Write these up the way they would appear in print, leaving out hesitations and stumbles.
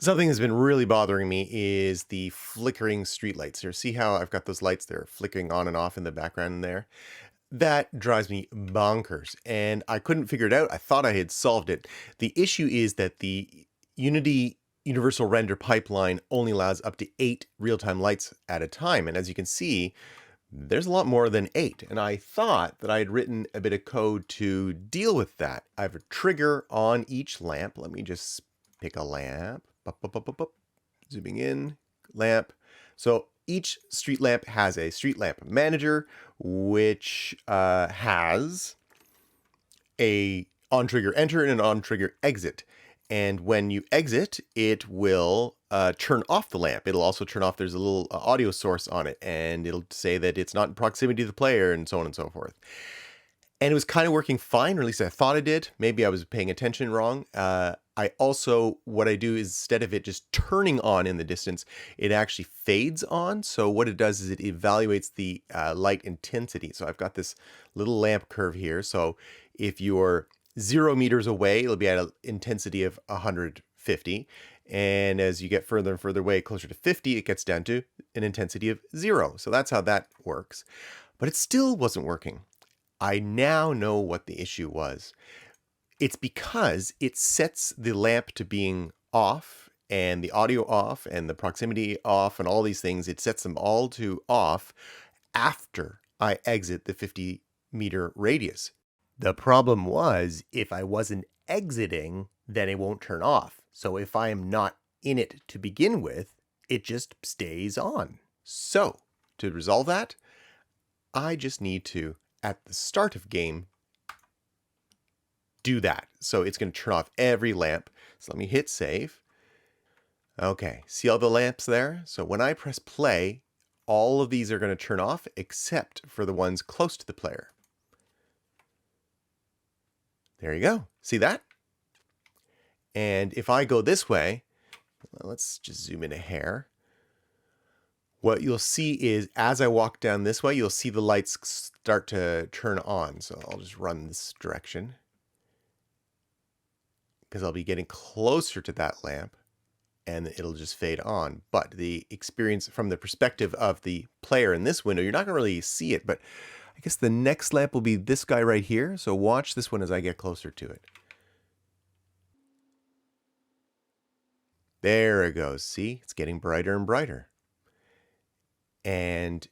Something that's been really bothering me is the flickering streetlights. Here, see how I've got those lights there flickering on and off in the background there? That drives me bonkers, and I couldn't figure it out. I thought I had solved it. The issue is that the Unity Universal Render pipeline only allows up to 8 real-time lights at a time, and as you can see, there's a lot more than 8, and I thought that I had written a bit of code to deal with that. I have a trigger on each lamp. Let me just pick a lamp. Zooming in, lamp. So each street lamp has a street lamp manager, which has a on trigger enter and an on trigger exit. And when you exit, it will turn off the lamp. It'll also turn off, there's a little audio source on it, and it'll say that it's not in proximity to the player and so on and so forth. And it was kind of working fine, or at least I thought it did. Maybe I was paying attention wrong. I also, what I do is instead of it just turning on in the distance, it actually fades on. So what it does is it evaluates the light intensity. So I've got this little lamp curve here. So if you're 0 meters away, it'll be at an intensity of 150. And as you get further and further away, closer to 50, it gets down to an intensity of 0. So that's how that works. But it still wasn't working. I now know what the issue was. It's because it sets the lamp to being off and the audio off and the proximity off and all these things. It sets them all to off after I exit the 50-meter radius. The problem was if I wasn't exiting, then it won't turn off. So if I am not in it to begin with, it just stays on. So to resolve that, I just need to, at the start of game, do that. So it's going to turn off every lamp. So let me hit save. Okay, see all the lamps there? So when I press play, all of these are going to turn off except for the ones close to the player. There you go. See that? And if I go this way, let's just zoom in a hair. What you'll see is as I walk down this way, you'll see the lights start to turn on. So I'll just run this direction because I'll be getting closer to that lamp and it'll just fade on. But the experience from the perspective of the player in this window, you're not going to really see it, but I guess the next lamp will be this guy right here. So watch this one as I get closer to it. There it goes. See, it's getting brighter and brighter. And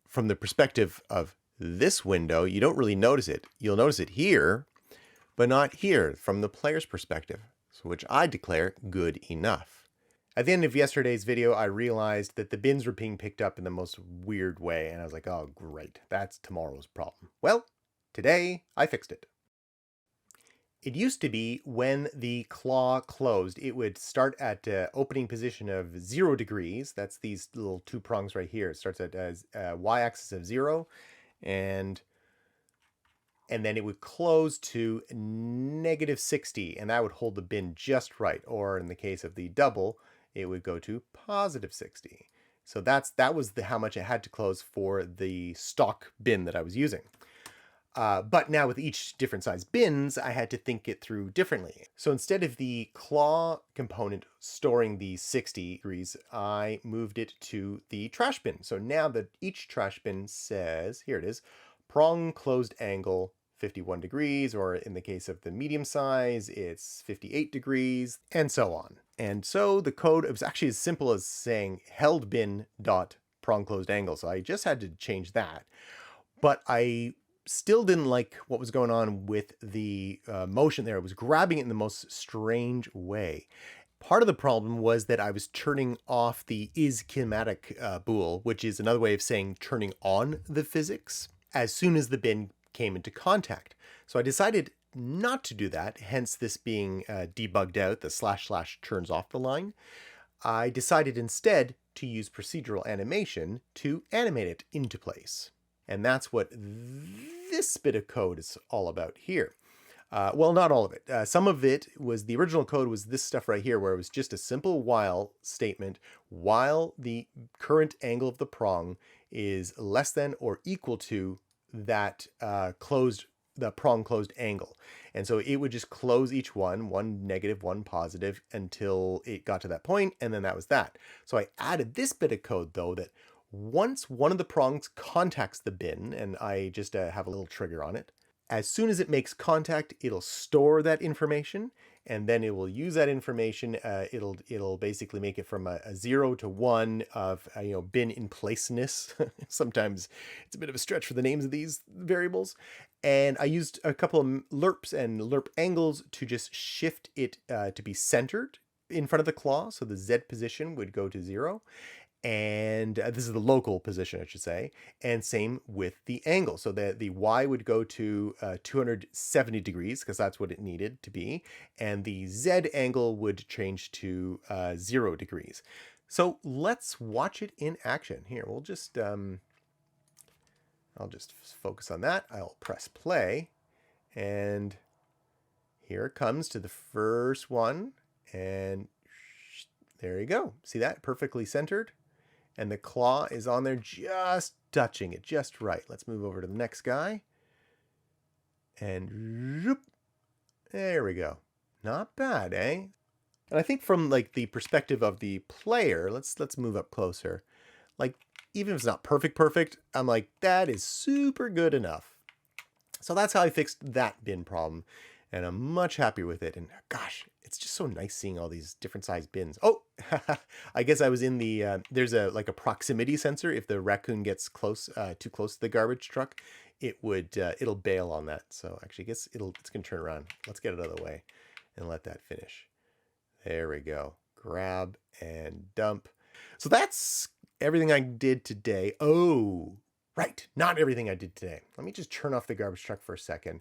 from the perspective of this window, you don't really notice it. You'll notice it here, but not here from the player's perspective, so which I declare good enough. At the end of yesterday's video, I realized that the bins were being picked up in the most weird way, and I was like, oh, great, that's tomorrow's problem. Well, today I fixed it. It used to be when the claw closed, it would start at opening position of 0 degrees. That's these little 2 prongs right here. It starts at y-axis of 0, and then it would close to -60, and that would hold the bin just right. Or in the case of the double, it would go to +60. So that was how much it had to close for the stock bin that I was using. But now with each different size bins, I had to think it through differently. So instead of the claw component storing the 60 degrees, I moved it to the trash bin. So now that each trash bin says, here it is, prong closed angle 51 degrees, or in the case of the medium size, it's 58 degrees, and so on. And so the code, it was actually as simple as saying held bin dot prong closed angle. So I just had to change that. But I still didn't like what was going on with the motion there. It was grabbing it in the most strange way. Part of the problem was that I was turning off the is kinematic bool, which is another way of saying turning on the physics as soon as the bin came into contact. So I decided not to do that, hence this being debugged out, the / turns off the line. I decided instead to use procedural animation to animate it into place. And that's what this bit of code is all about here. Well, not all of it. Some of it was, the original code was this stuff right here, where it was just a simple while statement, while the current angle of the prong is less than or equal to that prong closed angle. And so it would just close each one negative, one positive, until it got to that point, and then that was that. So I added this bit of code, though, that once one of the prongs contacts the bin, and I just have a little trigger on it, as soon as it makes contact, it'll store that information, and then it will use that information. It'll basically make it from a 0 to 1 of bin in placeness. Sometimes it's a bit of a stretch for the names of these variables. And I used a couple of lerps and lerp angles to just shift it to be centered in front of the claw. So the Z position would go to 0. And this is the local position, I should say, and same with the angle. So the Y would go to 270 degrees, because that's what it needed to be, and the Z angle would change to 0 degrees. So let's watch it in action. Here, we'll just, I'll just focus on that. I'll press play, and here it comes to the first one, and there you go. See that? Perfectly centered. And the claw is on there, just touching it just right. Let's move over to the next guy. And whoop, there we go. Not bad, eh? And I think from like the perspective of the player, let's move up closer. Like, even if it's not perfect, I'm like, that is super good enough. So that's how I fixed that bin problem. And I'm much happier with it. And gosh, it's just so nice seeing all these different sized bins. Oh, I guess I was in the, there's a proximity sensor. If the raccoon gets close, too close to the garbage truck, it'll bail on that. So actually, I guess it's going to turn around. Let's get it out of the way and let that finish. There we go. Grab and dump. So that's everything I did today. Oh, right. Not everything I did today. Let me just turn off the garbage truck for a second,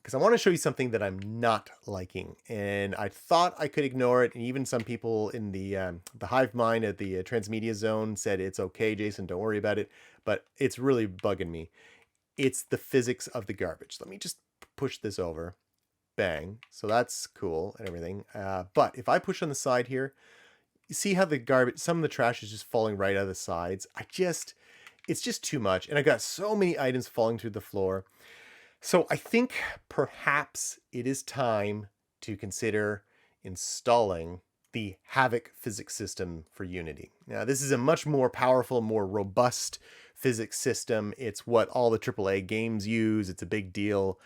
because I want to show you something that I'm not liking. And I thought I could ignore it. And even some people in the hive mind at the transmedia zone said, it's okay, Jason, don't worry about it. But it's really bugging me. It's the physics of the garbage. Let me just push this over. Bang. So that's cool and everything. But if I push on the side here, you see how the garbage, some of the trash is just falling right out of the sides. It's just too much. And I got so many items falling through the floor. So I think perhaps it is time to consider installing the Havoc physics system for Unity. Now, this is a much more powerful, more robust physics system. It's what all the AAA games use. It's a big deal.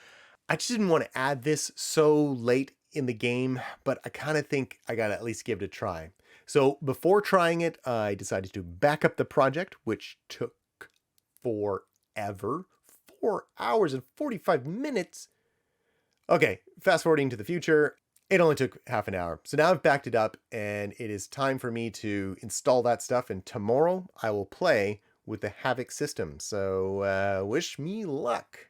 I just didn't want to add this so late in the game, but I kind of think I got to at least give it a try. So before trying it, I decided to back up the project, which took forever. 4 hours and 45 minutes. Okay, fast forwarding to the future, it only took half an hour. So now I've backed it up, and it is time for me to install that stuff. And tomorrow I will play with the Havoc system. So wish me luck.